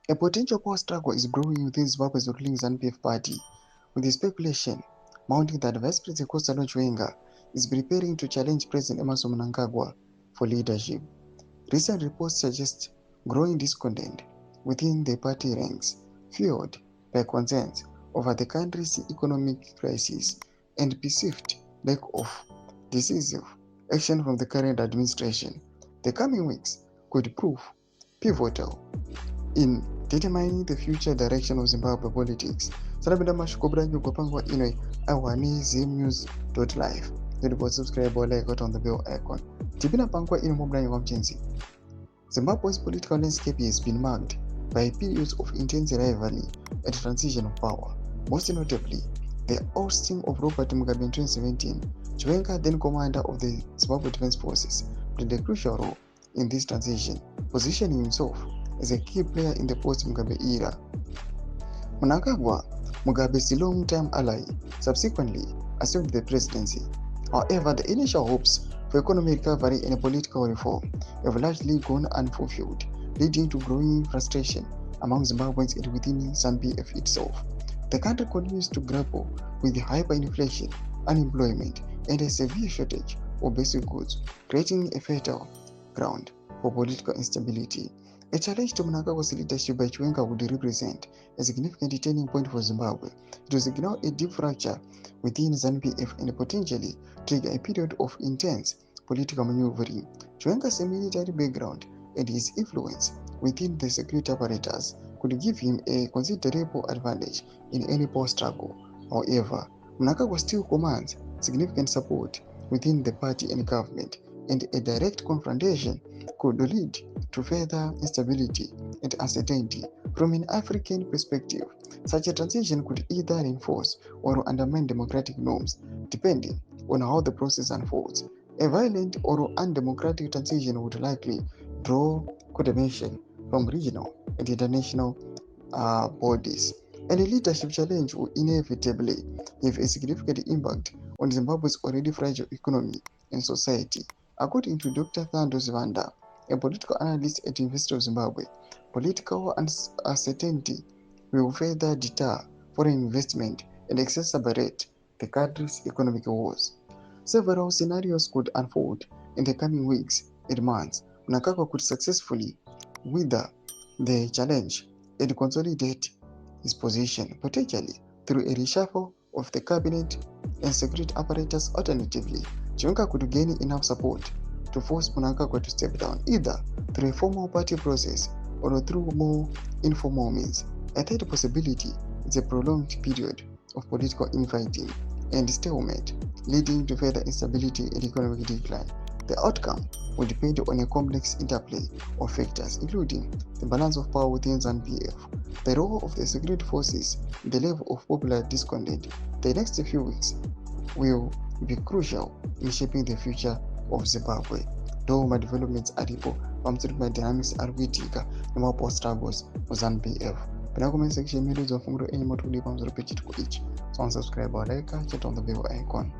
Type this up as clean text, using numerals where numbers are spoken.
A potential power struggle is brewing within Zimbabwe's ruling ZANU-PF party, with the speculation mounting that Vice President Chiwenga is preparing to challenge President Emmerson Mnangagwa for leadership. Recent reports suggest growing discontent within the party ranks, fueled by concerns over the country's economic crisis and perceived lack of decisive action from the current administration. The coming weeks could prove pivotal in determining the future direction of Zimbabwe politics. Sanabenda mashukobra nyugo pangwa inwe awani zimnews.live. Don't subscribe or like on the bell icon. Tibina pangwa ino mobra nyugo mchenzi. Zimbabwe's political landscape has been marked by periods of intense rivalry and transition of power. Most notably, the ousting of Robert Mugabe in 2017. Chiwenga, then commander of the Zimbabwe Defense Forces, played a crucial role in this transition, positioning himself as a key player in the post-Mugabe era. Mnangagwa, Mugabe's long-time ally, subsequently assumed the presidency. However, the initial hopes for economic recovery and political reform have largely gone unfulfilled, leading to growing frustration among Zimbabweans and within ZANU-PF itself. The country continues to grapple with hyperinflation, unemployment, and a severe shortage of basic goods, creating a fertile ground for political instability. A challenge to Mnangagwa's leadership by Chiwenga would represent a significant turning point for Zimbabwe. It will signal a deep fracture within ZANU-PF and potentially trigger a period of intense political maneuvering. Chiwenga's military background and his influence within the security apparatus could give him a considerable advantage in any power struggle. However, Mnangagwa still commands significant support within the party and government, and a direct confrontation could lead to further instability and uncertainty. From an African perspective, such a transition could either reinforce or undermine democratic norms, depending on how the process unfolds. A violent or undemocratic transition would likely draw condemnation from regional and international bodies, and a leadership challenge will inevitably have a significant impact on Zimbabwe's already fragile economy and society. According to Dr. Thandos Vanda, a political analyst at University of Zimbabwe, political uncertainty will further deter foreign investment and exacerbate the country's economic woes. Several scenarios could unfold in the coming weeks and months. Mnangagwa could successfully weather the challenge and consolidate his position, potentially through a reshuffle of the cabinet and security apparatus. Alternatively, Chiwenga could gain enough support to force Mnangagwa to step down, either through a formal party process or through more informal means. A third possibility is a prolonged period of political infighting and stalemate, leading to further instability and economic decline. The outcome will depend on a complex interplay of factors, including the balance of power within ZANU-PF, the role of the security forces, and the level of popular discontent. The next few weeks will be crucial in shaping the future of Zimbabwe. Doma developments aripo pamusoro dynamics ari kuitika nemapower struggles muZANU-PF. Pana comment section medu dzofunguro enyi motodi pamusoro pechitiko ichi. So unsubscribe or like, chat on the bell icon.